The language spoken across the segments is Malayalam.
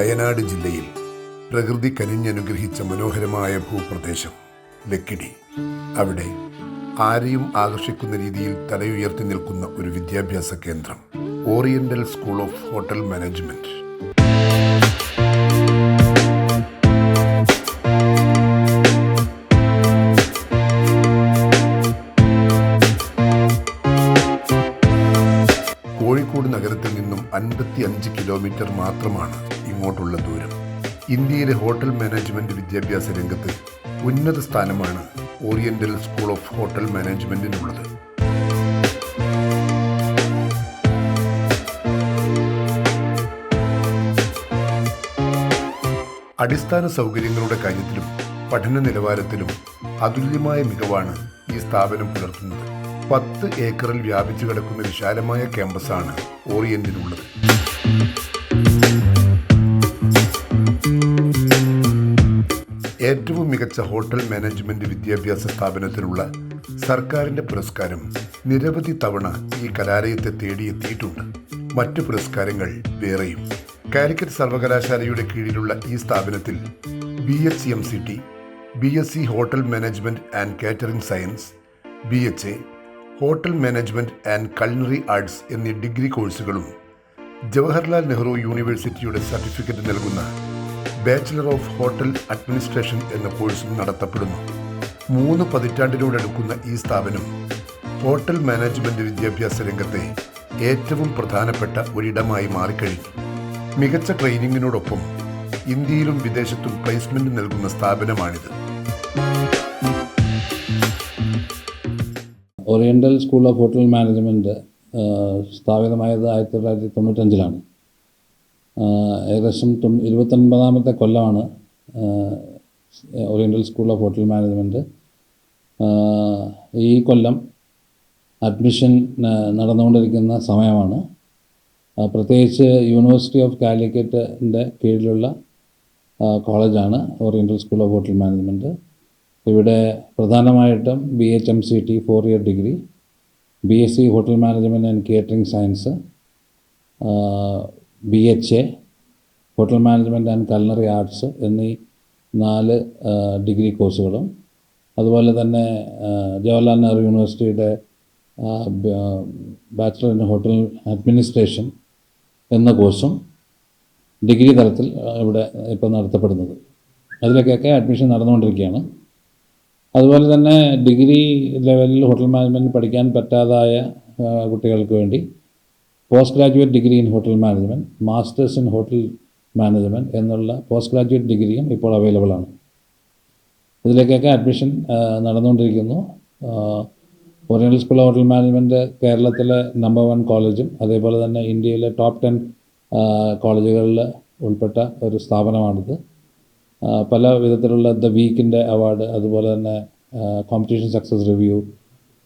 വയനാട് ജില്ലയിൽ പ്രകൃതി കനിഞ്ഞനുഗ്രഹിച്ച മനോഹരമായ ഭൂപ്രദേശം ലക്കിടി. അവിടെ ആരെയും ആകർഷിക്കുന്ന രീതിയിൽ തലയുയർത്തി നിൽക്കുന്ന ഒരു വിദ്യാഭ്യാസ കേന്ദ്രം, oriental school of hotel management. Kozhikode നഗരത്തിൽ നിന്നും 55 കിലോമീറ്റർ മാത്രമാണ് ഇങ്ങോട്ടുള്ള ദൂരം. ഇന്ത്യയിലെ ഹോട്ടൽ മാനേജ്മെന്റ് വിദ്യാഭ്യാസ രംഗത്ത് ഉന്നത സ്ഥാനമാണ് ഓറിയന്റൽ സ്കൂൾ ഓഫ് ഹോട്ടൽ മാനേജ്മെന്റിനുള്ളത്. അടിസ്ഥാന സൗകര്യങ്ങളുടെ കാര്യത്തിലും പഠന നിലവാരത്തിലും അതുല്യമായ മികവാണ് ഈ സ്ഥാപനം പുലർത്തുന്നത്. 10 ഏക്കറിൽ വ്യാപിച്ചു കിടക്കുന്ന വിശാലമായ ക്യാമ്പസാണ് ഓറിയന്റിനുള്ളത്. ഏറ്റവും മികച്ച ഹോട്ടൽ മാനേജ്മെന്റ് വിദ്യാഭ്യാസ സ്ഥാപനത്തിനുള്ള സർക്കാരിന്റെ പുരസ്കാരം നിരവധി തവണ ഈ കലാലയത്തെ തേടിയെത്തിയിട്ടുണ്ട്. മറ്റ് പുരസ്കാരങ്ങൾ വേറെയും. കാലിക്കറ്റ് സർവകലാശാലയുടെ കീഴിലുള്ള ഈ സ്ഥാപനത്തിൽ BHMCT, BSc hotel management and catering science, BHA hotel management and culinary arts എന്നീ ഡിഗ്രി കോഴ്സുകളും ജവഹർലാൽ നെഹ്റു യൂണിവേഴ്സിറ്റിയുടെ സർട്ടിഫിക്കറ്റ് നൽകുന്ന ബാച്ചിലർ ഓഫ് ഹോട്ടൽ അഡ്മിനിസ്ട്രേഷൻ എന്ന കോഴ്സും നടത്തപ്പെടുന്നു. 3 പതിറ്റാണ്ടിനോടടുക്കുന്ന ഈ സ്ഥാപനം ഹോട്ടൽ മാനേജ്മെന്റ് വിദ്യാഭ്യാസ രംഗത്തെ ഏറ്റവും പ്രധാനപ്പെട്ട ഒരിടമായി മാറിക്കഴിഞ്ഞു. മികച്ച ട്രെയിനിങ്ങിനോടൊപ്പം ഇന്ത്യയിലും വിദേശത്തും പ്ലേസ്മെന്റ് നൽകുന്ന സ്ഥാപനമാണിത്. Oriental school of hotel management സ്ഥാപിതമായത് 1995-ലാണ്. ഏകദേശം 29ാമത്തെ കൊല്ലമാണ് oriental school of hotel management. ഈ കൊല്ലം അഡ്മിഷൻ നടന്നുകൊണ്ടിരിക്കുന്ന സമയമാണ്. പ്രത്യേകിച്ച് യൂണിവേഴ്സിറ്റി ഓഫ് കാലിക്കറ്റിൻ്റെ കീഴിലുള്ള കോളേജാണ് oriental school of hotel management. ഇവിടെ പ്രധാനമായിട്ടും BHMCT 4-year degree, BSc hotel management and catering science, BHA hotel management and culinary arts എന്നീ 4 ഡിഗ്രി കോഴ്സുകളും, അതുപോലെ തന്നെ ജവഹർലാൽ നെഹ്റു യൂണിവേഴ്സിറ്റിയുടെ ബാച്ചിലർ ഇൻ ഹോട്ടൽ അഡ്മിനിസ്ട്രേഷൻ എന്ന കോഴ്സും ഡിഗ്രി തലത്തിൽ ഇവിടെ ഇപ്പോൾ നടത്തപ്പെടുന്നത്. അതിലേക്കൊക്കെ അഡ്മിഷൻ നടന്നുകൊണ്ടിരിക്കുകയാണ്. അതുപോലെ തന്നെ ഡിഗ്രി ലെവലിൽ ഹോട്ടൽ മാനേജ്മെൻറ്റ് പഠിക്കാൻ പറ്റാതായ കുട്ടികൾക്ക് വേണ്ടി post graduate degree in hotel management, masters in hotel management എന്നുള്ള പോസ്റ്റ് ഗ്രാജുവേറ്റ് ഡിഗ്രിയും ഇപ്പോൾ അവൈലബിൾ ആണ്. ഇതിലേക്കൊക്കെ അഡ്മിഷൻ നടന്നുകൊണ്ടിരിക്കുന്നു. Oriental school of hotel management കേരളത്തിലെ നമ്പർ 1 കോളേജും അതേപോലെ തന്നെ ഇന്ത്യയിലെ ടോപ്പ് 10 കോളേജുകളിൽ ഉൾപ്പെട്ട ഒരു സ്ഥാപനമാണിത്. പല വിധത്തിലുള്ള ദ വീക്കിൻ്റെ അവാർഡ്, അതുപോലെ തന്നെ കോമ്പറ്റീഷൻ സക്സസ് റിവ്യൂ,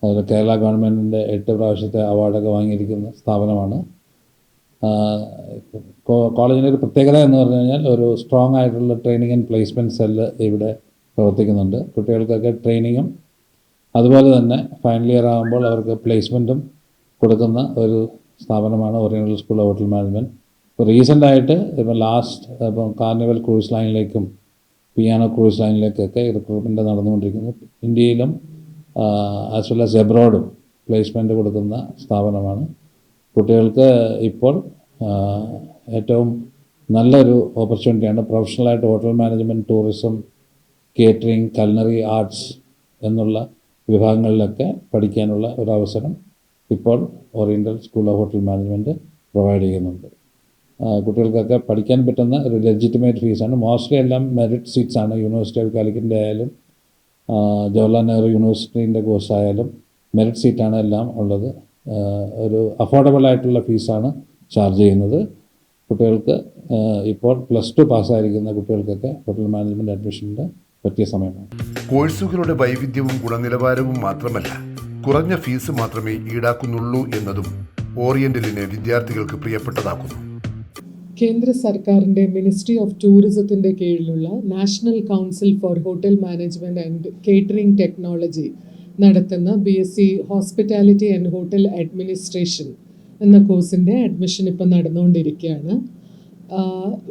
അതുപോലെ കേരള ഗവൺമെൻറ്റിൻ്റെ 8 പ്രാവശ്യത്തെ അവാർഡൊക്കെ വാങ്ങിയിരിക്കുന്ന സ്ഥാപനമാണ്. കോളേജിൻ്റെ ഒരു പ്രത്യേകത എന്ന് പറഞ്ഞു കഴിഞ്ഞാൽ ഒരു സ്ട്രോങ് ആയിട്ടുള്ള ട്രെയിനിങ് ആൻഡ് പ്ലേസ്മെൻറ്റ് സെല്ല് ഇവിടെ പ്രവർത്തിക്കുന്നുണ്ട്. കുട്ടികൾക്കൊക്കെ ട്രെയിനിങ്ങും അതുപോലെ തന്നെ ഫൈനൽ ഇയർ ആകുമ്പോൾ അവർക്ക് പ്ലേസ്മെൻറ്റും കൊടുക്കുന്ന ഒരു സ്ഥാപനമാണ് oriental school of hotel management. ഇപ്പോൾ റീസെൻ്റായിട്ട് ഇപ്പം കാർണിവൽ ക്രൂസ് ലൈനിലേക്കും പിയാനോ ക്രൂസ് ലൈനിലേക്കൊക്കെ റിക്രൂട്ട്മെൻറ്റ് നടന്നുകൊണ്ടിരിക്കുന്നു. ഇന്ത്യയിലും ആസ് വെൽ ആസ് എബ്രോഡും പ്ലേസ്മെൻറ്റ് കൊടുക്കുന്ന സ്ഥാപനമാണ്. കുട്ടികൾക്ക് ഇപ്പോൾ ഏറ്റവും നല്ലൊരു ഓപ്പർച്യൂണിറ്റിയാണ്. പ്രൊഫഷണലായിട്ട് hotel management, tourism, catering, culinary arts എന്നുള്ള വിഭാഗങ്ങളിലൊക്കെ പഠിക്കാനുള്ള ഒരു അവസരം ഇപ്പോൾ oriental school of hotel management provide ചെയ്യുന്നുണ്ട്. കുട്ടികൾക്കൊക്കെ പഠിക്കാൻ പറ്റുന്ന ഒരു ലെജിറ്റിമേറ്റ് ഫീസാണ്. മോസ്റ്റ്ലി എല്ലാം മെറിറ്റ് സീറ്റ്സാണ്. യൂണിവേഴ്സിറ്റി ഓഫ് കാലിക്കറ്റിൻ്റെ ആയാലും ജവഹർലാൽ നെഹ്റു യൂണിവേഴ്സിറ്റീൻ്റെ കോഴ്സ് ആയാലും മെറിറ്റ് സീറ്റാണ് എല്ലാം ഉള്ളത്. ഒരു അഫോർഡബിൾ ആയിട്ടുള്ള ഫീസാണ് ചാർജ് ചെയ്യുന്നത്. കുട്ടികൾക്ക് ഇപ്പോൾ +2 പാസ്സായിരിക്കുന്ന കുട്ടികൾക്കൊക്കെ ഹോട്ടൽ മാനേജ്മെൻറ്റ് അഡ്മിഷൻ്റെ പറ്റിയ സമയമാണ്. കോഴ്സുകളുടെ വൈവിധ്യവും ഗുണനിലവാരവും മാത്രമല്ല, കുറഞ്ഞ ഫീസ് മാത്രമേ ഈടാക്കുന്നുള്ളൂ എന്നതും ഓറിയന്റലിനെ വിദ്യാർത്ഥികൾക്ക് പ്രിയപ്പെട്ടതാക്കുന്നു. കേന്ദ്ര സർക്കാരിൻ്റെ മിനിസ്ട്രി ഓഫ് ടൂറിസത്തിൻ്റെ കീഴിലുള്ള national council for hotel management and catering technology നടത്തുന്ന BSc hospitality and hotel administration എന്ന കോഴ്സിൻ്റെ അഡ്മിഷൻ ഇപ്പം നടന്നുകൊണ്ടിരിക്കുകയാണ്.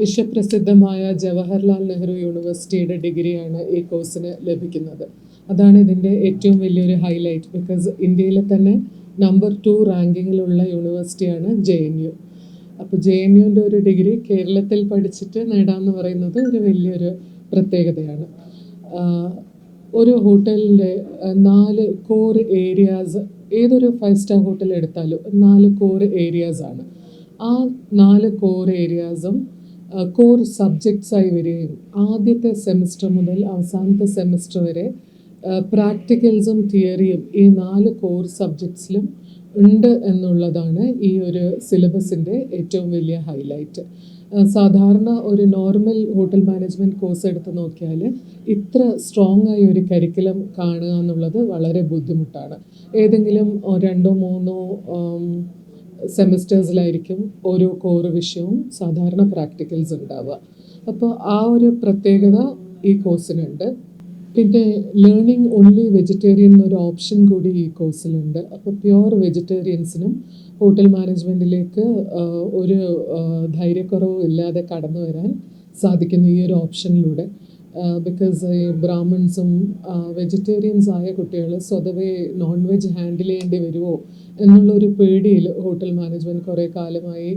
വിശ്വപ്രസിദ്ധമായ ജവഹർലാൽ നെഹ്റു യൂണിവേഴ്സിറ്റിയുടെ ഡിഗ്രിയാണ് ഈ കോഴ്സിന് ലഭിക്കുന്നത്. അതാണ് ഇതിൻ്റെ ഏറ്റവും വലിയൊരു ഹൈലൈറ്റ്. ബിക്കോസ് ഇന്ത്യയിലെ തന്നെ നമ്പർ 2 റാങ്കിങ്ങിലുള്ള യൂണിവേഴ്സിറ്റിയാണ് JNU. അപ്പോൾ JNUവിൻ്റെ ഒരു ഡിഗ്രി കേരളത്തിൽ പഠിച്ചിട്ട് നേടാമെന്ന് പറയുന്നത് ഒരു വലിയൊരു പ്രത്യേകതയാണ്. ഒരു ഹോട്ടലിൻ്റെ 4 കോർ ഏരിയാസ്, ഏതൊരു 5 സ്റ്റാർ ഹോട്ടൽ എടുത്താലും 4 കോർ ഏരിയാസാണ്. ആ 4 കോർ ഏരിയാസും കോർ സബ്ജക്ട്സായി വരികയും ആദ്യത്തെ സെമിസ്റ്റർ മുതൽ അവസാനത്തെ സെമിസ്റ്റർ വരെ പ്രാക്ടിക്കൽസും തിയറിയും ഈ 4 കോർ സബ്ജക്ട്സിലും ഉണ്ട് എന്നുള്ളതാണ് ഈ ഒരു സിലബസിൻ്റെ ഏറ്റവും വലിയ ഹൈലൈറ്റ്. സാധാരണ ഒരു നോർമൽ ഹോട്ടൽ മാനേജ്മെൻറ്റ് കോഴ്സ് എടുത്ത് നോക്കിയാൽ ഇത്ര സ്ട്രോങ് ആയി ഒരു കരിക്കുലം കാണുക എന്നുള്ളത് വളരെ ബുദ്ധിമുട്ടാണ്. ഏതെങ്കിലും 2 3 സെമിസ്റ്റേഴ്സിലായിരിക്കും ഓരോ കോർ വിഷയവും സാധാരണ പ്രാക്ടിക്കൽസ് ഉണ്ടാവുക. അപ്പോൾ ആ ഒരു പ്രത്യേകത ഈ കോഴ്സിനുണ്ട്. പിന്നെ ലേണിംഗ് ഓൺലി വെജിറ്റേറിയൻ എന്നൊരു ഓപ്ഷൻ കൂടി ഈ കോഴ്സിലുണ്ട്. അപ്പോൾ പ്യുവർ വെജിറ്റേറിയൻസിനും ഹോട്ടൽ മാനേജ്മെൻറ്റിലേക്ക് ഒരു ധൈര്യക്കുറവും ഇല്ലാതെ കടന്നു വരാൻ സാധിക്കുന്നു ഈ ഒരു ഓപ്ഷനിലൂടെ. ബിക്കോസ് ഈ ബ്രാഹ്മിൺസും വെജിറ്റേറിയൻസ് ആയ കുട്ടികൾ സ്വതവേ നോൺ വെജ് ഹാൻഡിൽ ചെയ്യേണ്ടി വരുമോ എന്നുള്ളൊരു പേടിയിൽ ഹോട്ടൽ മാനേജ്മെൻറ്റ് കുറേ കാലമായി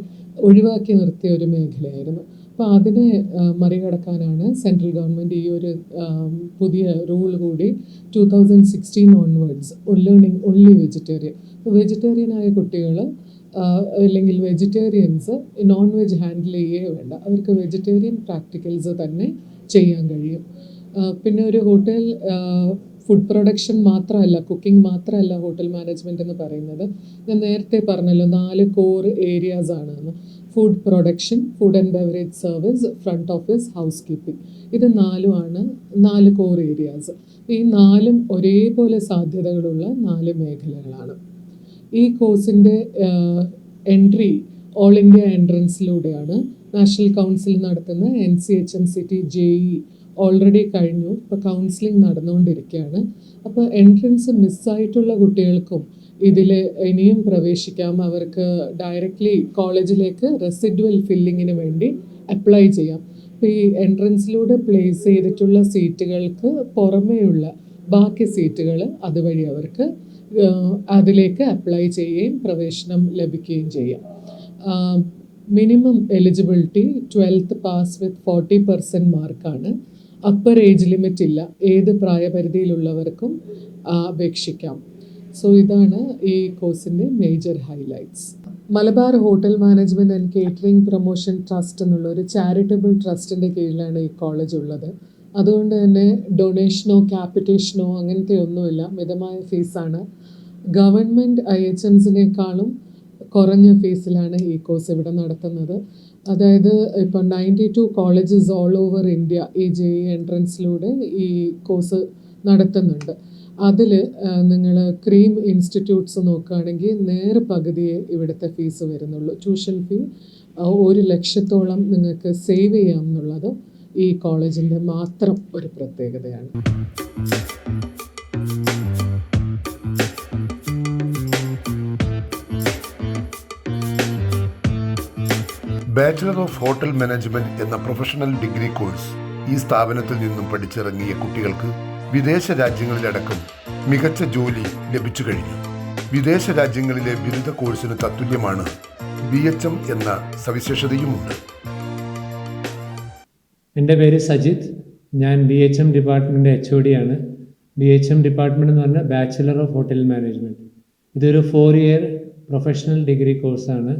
ഒഴിവാക്കി നിർത്തിയ ഒരു മേഖലയായിരുന്നു. അപ്പോൾ അതിനെ മറികടക്കാനാണ് സെൻട്രൽ ഗവൺമെൻറ് ഈ ഒരു പുതിയ റൂൾ കൂടി 2016 ഓൺവേർഡ്സ് ലേണിംഗ് ഓൺലി വെജിറ്റേറിയൻ. അപ്പോൾ വെജിറ്റേറിയനായ കുട്ടികൾ അല്ലെങ്കിൽ വെജിറ്റേറിയൻസ് നോൺ വെജ് ഹാൻഡിൽ ചെയ്യുകയേ വേണ്ട, അവർക്ക് വെജിറ്റേറിയൻ പ്രാക്ടിക്കൽസ് തന്നെ ചെയ്യാൻ കഴിയും. പിന്നെ ഒരു ഹോട്ടൽ ഫുഡ് പ്രൊഡക്ഷൻ മാത്രമല്ല, കുക്കിംഗ് മാത്രമല്ല ഹോട്ടൽ മാനേജ്മെൻറ്റ് എന്ന് പറയുന്നത്. ഞാൻ നേരത്തെ പറഞ്ഞല്ലോ 4 കോർ ഏരിയാസ് ആണെന്ന്. Food production, food and beverage service, front office, housekeeping. ഇത് 4 4 കോർ ഏരിയാസ്. ഈ 4 ഒരേപോലെ സാധ്യതകളുള്ള 4 മേഖലകളാണ്. ഈ കോഴ്സിൻ്റെ എൻട്രി ഓൾ ഇന്ത്യ എൻട്രൻസിലൂടെയാണ്. നാഷണൽ കൗൺസിൽ നടത്തുന്ന NCHMCT JEE ഓൾറെഡി കഴിഞ്ഞു, ഇപ്പോൾ കൗൺസിലിംഗ് നടന്നുകൊണ്ടിരിക്കുകയാണ്. അപ്പോൾ എൻട്രൻസ് മിസ്സായിട്ടുള്ള കുട്ടികൾക്കും ഇതിൽ ഇനിയും പ്രവേശിക്കാം. അവർക്ക് ഡയറക്റ്റ്ലി കോളേജിലേക്ക് റെസിഡ്വൽ ഫില്ലിങ്ങിന് വേണ്ടി അപ്ലൈ ചെയ്യാം. അപ്പോൾ ഈ എൻട്രൻസിലൂടെ പ്ലേസ് ചെയ്തിട്ടുള്ള സീറ്റുകൾക്ക് പുറമേയുള്ള ബാക്കി സീറ്റുകൾ അതുവഴി അവർക്ക് അതിലേക്ക് അപ്ലൈ ചെയ്യുകയും പ്രവേശനം ലഭിക്കുകയും ചെയ്യാം. മിനിമം എലിജിബിലിറ്റി 12th പാസ് വിത്ത് 40% മാർക്കാണ്. അപ്പർ ഏജ് ലിമിറ്റ് ഇല്ല, ഏത് പ്രായപരിധിയിലുള്ളവർക്കും അപേക്ഷിക്കാം. സോ ഇതാണ് ഈ കോഴ്സിൻ്റെ major highlights. Malabar hotel management and catering promotion trust എന്നുള്ള ഒരു ചാരിറ്റബിൾ ട്രസ്റ്റിൻ്റെ കീഴിലാണ് ഈ കോളേജ് ഉള്ളത്. അതുകൊണ്ട് തന്നെ ഡൊണേഷനോ ക്യാപിറ്റേഷനോ അങ്ങനത്തെ ഒന്നുമില്ല, മിതമായ ഫീസാണ്. ഗവൺമെൻറ് IHMസിനേക്കാളും കുറഞ്ഞ ഫീസിലാണ് ഈ കോഴ്സ് ഇവിടെ നടത്തുന്നത്. അതായത് ഇപ്പം 92 കോളേജസ് ഓൾ ഓവർ ഇന്ത്യ ഈ JEE എൻട്രൻസിലൂടെ ഈ കോഴ്സ് നടത്തുന്നുണ്ട്. അതിൽ നിങ്ങൾ ക്രീം ഇൻസ്റ്റിറ്റ്യൂട്ട്സ് നോക്കുകയാണെങ്കിൽ നേരെ പകുതിയെ ഇവിടുത്തെ ഫീസ് വരുന്നുള്ളൂ. ട്യൂഷൻ ഫീ 1 ലക്ഷത്തോളം നിങ്ങൾക്ക് സേവ് ചെയ്യാം എന്നുള്ളത് ഈ കോളേജിൻ്റെ മാത്രം ഒരു പ്രത്യേകതയാണ്. ബാച്ചിലർ ഓഫ് ഹോട്ടൽ മാനേജ്മെന്റ് എന്ന പ്രൊഫഷണൽ ഡിഗ്രി കോഴ്സ് ഈ സ്ഥാപനത്തിൽ നിന്നും പഠിച്ചിറങ്ങിയ കുട്ടികൾക്ക് വിദേശ രാജ്യങ്ങളിലടക്കം മികച്ച ജോലി ലഭിച്ചു കഴിഞ്ഞു. വിദേശ രാജ്യങ്ങളിലെ ബിരുദ കോഴ്സിന് തത്തുല്യമാണ് BHM എന്ന സവിശേഷതയുമുണ്ട്. എൻ്റെ പേര് സജിത്ത്. ഞാൻ BHM ഡിപ്പാർട്ട്മെൻറ്റ് HOD ആണ്. BHM ഡിപ്പാർട്ട്മെൻറ്റ് എന്ന് പറഞ്ഞാൽ ബാച്ചിലർ ഓഫ് ഹോട്ടൽ മാനേജ്മെൻറ്റ്. ഇതൊരു 4 ഇയർ പ്രൊഫഷണൽ ഡിഗ്രി കോഴ്സാണ്.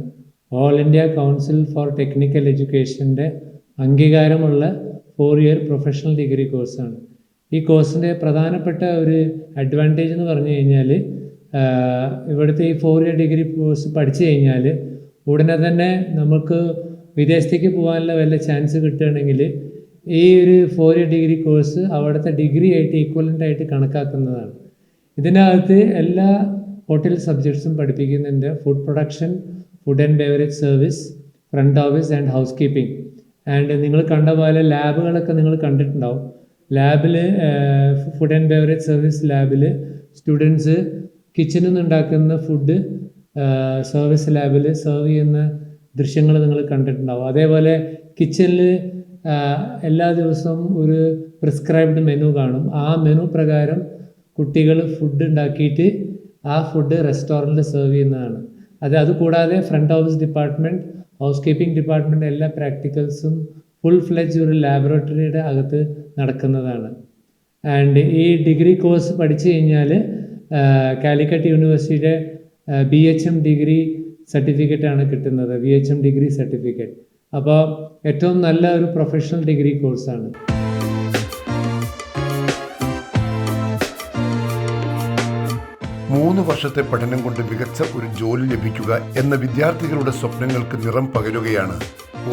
All India council for technical എഡ്യൂക്കേഷൻ്റെ അംഗീകാരമുള്ള 4 ഇയർ പ്രൊഫഷണൽ ഡിഗ്രി കോഴ്സാണ്. ഈ കോഴ്സിൻ്റെ പ്രധാനപ്പെട്ട ഒരു അഡ്വാൻറ്റേജ് എന്ന് പറഞ്ഞു കഴിഞ്ഞാൽ ഇവിടുത്തെ ഈ 4 ഇയർ ഡിഗ്രി കോഴ്സ് പഠിച്ചു കഴിഞ്ഞാൽ ഉടനെ തന്നെ നമുക്ക് വിദേശത്തേക്ക് പോകാനുള്ള വല്ല ചാൻസ് കിട്ടുകയാണെങ്കിൽ ഈ ഒരു 4 ഇയർ ഡിഗ്രി കോഴ്സ് അവിടുത്തെ ഡിഗ്രി ആയിട്ട് ഈക്വലൻ്റ് ആയിട്ട് കണക്കാക്കുന്നതാണ്. ഇതിനകത്ത് എല്ലാ ഹോട്ടൽ സബ്ജക്ട്സും പഠിപ്പിക്കുന്നുണ്ട്. Food production, food and beverage service, front office and housekeeping. And നിങ്ങൾ കണ്ട പോലെ ലാബുകളൊക്കെ നിങ്ങൾ കണ്ടിട്ടുണ്ടാവും. ലാബിൽ ഫുഡ് ആൻഡ് ബെവറേജ് സർവീസ് ലാബിൽ സ്റ്റുഡൻസ് കിച്ചണിൽ നിന്ന് ഉണ്ടാക്കുന്ന ഫുഡ് സർവീസ് ലാബിൽ സെർവ് ചെയ്യുന്ന ദൃശ്യങ്ങൾ നിങ്ങൾ കണ്ടിട്ടുണ്ടാവും. അതേപോലെ കിച്ചണിൽ എല്ലാ ദിവസവും ഒരു പ്രിസ്ക്രൈബ്ഡ് മെനു കാണും. ആ മെനു പ്രകാരം കുട്ടികൾ ഫുഡ് ഉണ്ടാക്കിയിട്ട് ആ ഫുഡ് റെസ്റ്റോറൻറ്റിൽ സെർവ് ചെയ്യുന്നതാണ്. അതുകൂടാതെ front office department, housekeeping department എല്ലാ പ്രാക്ടിക്കൽസും ഫുൾ ഫ്ലെഡ്ജ് ഒരു ലാബറട്ടറിയുടെ അകത്ത് നടക്കുന്നതാണ്. ആൻഡ് ഈ ഡിഗ്രി കോഴ്സ് പഠിച്ചു കഴിഞ്ഞാൽ കാലിക്കറ്റ് യൂണിവേഴ്സിറ്റിയുടെ BHM ഡിഗ്രി സർട്ടിഫിക്കറ്റാണ് കിട്ടുന്നത്, BHM ഡിഗ്രി സർട്ടിഫിക്കറ്റ്. അപ്പോൾ ഏറ്റവും നല്ല ഒരു പ്രൊഫഷണൽ ഡിഗ്രി കോഴ്സാണ്. മൂന്ന് വർഷത്തെ പഠനം കൊണ്ട് മികച്ച ഒരു ജോലി ലഭിക്കുക എന്ന വിദ്യാർത്ഥികളുടെ സ്വപ്നങ്ങൾക്ക് നിറം പകരുകയാണ്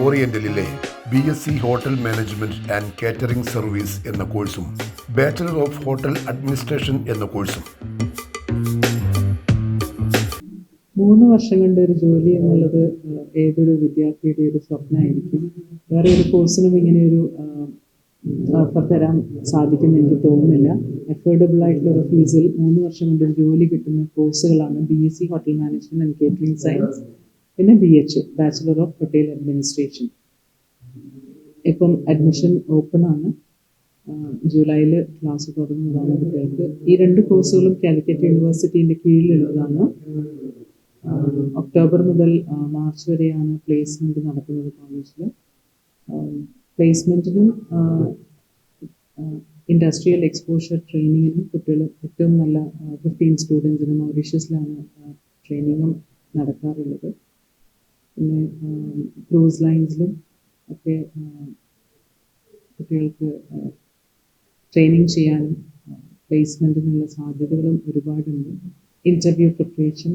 ഓറിയന്റലിലെ BSc hotel management and catering service എന്ന കോഴ്സും ബാച്ചലർ ഓഫ് ഹോട്ടൽ അഡ്മിനിസ്ട്രേഷൻ എന്ന കോഴ്സും. 3 വർഷം കൊണ്ട് ഒരു ജോലി എന്നുള്ളത് ഏതൊരു വിദ്യാർത്ഥിയുടെ ഒരു സ്വപ്നമായിരിക്കും. വേറെ ഒരു കോഴ്സിനും ഇങ്ങനെയൊരു ഓഫർ തരാൻ സാധിക്കുമെന്ന് എനിക്ക് തോന്നുന്നില്ല. അഫോർഡബിൾ ആയിട്ടുള്ള ഒരു ഫീസിൽ 3 വർഷം കൊണ്ട് ഒരു ജോലി കിട്ടുന്ന കോഴ്സുകളാണ് BSc hotel management and catering science, പിന്നെ BHA bachelor of hotel administration. ഇപ്പം അഡ്മിഷൻ ഓപ്പൺ ആണ്. ജൂലൈയിൽ ക്ലാസ് തുടങ്ങുന്നതാണ് കുട്ടികൾക്ക്. ഈ 2 കോഴ്സുകളും കാലിക്കറ്റ് യൂണിവേഴ്സിറ്റിൻ്റെ കീഴിലുള്ളതാണ്. ഒക്ടോബർ മുതൽ മാർച്ച് വരെയാണ് പ്ലേസ്മെൻറ്റ് നടക്കുന്നത് കോളേജിൽ. പ്ലേസ്മെൻറ്റിനും ഇൻഡസ്ട്രിയൽ എക്സ്പോഷർ ട്രെയിനിങ്ങിനും കുട്ടികൾ ഏറ്റവും നല്ല 15 സ്റ്റുഡൻസിന് മൗറീഷ്യസിലാണ് ട്രെയിനിങ്ങും നടക്കാറുള്ളത്. പിന്നെ ക്രൂസ് ലൈൻസിലും ഒക്കെ കുട്ടികൾക്ക് ട്രെയിനിങ് ചെയ്യാനും പ്ലേസ്മെൻറ്റിനുള്ള സാധ്യതകളും ഒരുപാടുണ്ട്. Interview preparation,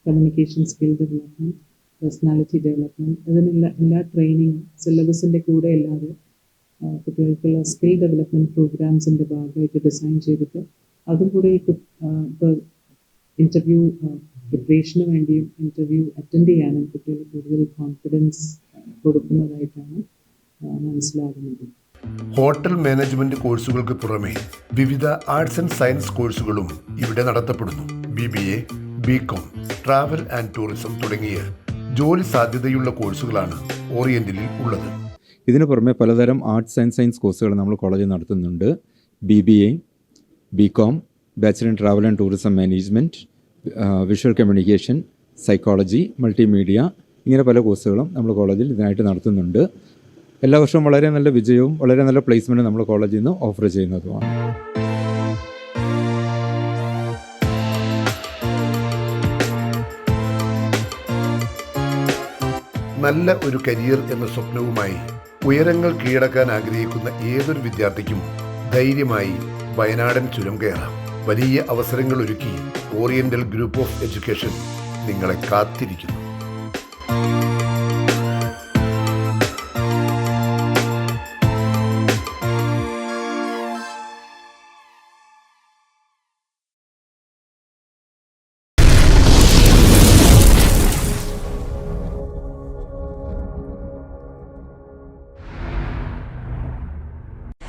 communication skill development, personality development, ഇതിനുള്ള എല്ലാ ട്രെയിനിങ്ങും സിലബസിൻ്റെ കൂടെ അല്ലാതെ കുട്ടികൾക്കുള്ള സ്കിൽ ഡെവലപ്മെൻറ്റ് പ്രോഗ്രാംസിൻ്റെ ഭാഗമായിട്ട് ഡിസൈൻ ചെയ്തിട്ട് അതും കൂടെ ഇൻ്റർവ്യൂ പ്രിപ്പറേഷന് വേണ്ടിയും ഇൻ്റർവ്യൂ അറ്റൻഡ് ചെയ്യാനും കുട്ടികൾ കൂടുതൽ കോൺഫിഡൻസ് കൊടുക്കുന്നതായിട്ടാണ് മനസ്സിലാകുന്നത്. ഹോട്ടൽ മാനേജ്മെന്റ് കോഴ്സുകൾക്ക് പുറമെ വിവിധ ആർട്സ് ആൻഡ് സയൻസ് കോഴ്സുകളും ഇവിടെ നടത്തപ്പെടുന്നു. BBA, BCom, travel and tourism തുടങ്ങിയ ജോലി സാധ്യതയുള്ള കോഴ്സുകളാണ് ഓറിയന്റലിൽ ഉള്ളത്. ഇതിനു പുറമെ പലതരം ആർട്സ് ആൻഡ് സയൻസ് കോഴ്സുകൾ നമ്മൾ കോളേജിൽ നടത്തുന്നുണ്ട്. BBA, BCom, bachelor in travel and tourism management, visual communication, psychology, multimedia, ഇങ്ങനെ പല കോഴ്സുകളും നമ്മൾ കോളേജിൽ ഇതിനായിട്ട് നടത്തുന്നുണ്ട്. എല്ലാ വർഷവും വളരെ നല്ല വിജയവും വളരെ നല്ല പ്ലേസ്മെൻറ്റും നമ്മൾ കോളേജിൽ നിന്ന് ഓഫർ ചെയ്യുന്നതുമാണ്. നല്ല ഒരു കരിയർ എന്ന സ്വപ്നവുമായി ഉയരങ്ങൾ കീഴടക്കാൻ ആഗ്രഹിക്കുന്ന ഏതൊരു വിദ്യാർത്ഥിക്കും ധൈര്യമായി വയനാടൻ ചുരം കയറാം. വലിയ അവസരങ്ങൾ ഒരുക്കി ഓറിയന്റൽ ഗ്രൂപ്പ് ഓഫ് എഡ്യൂക്കേഷൻ നിങ്ങളെ കാത്തിരിക്കുന്നു.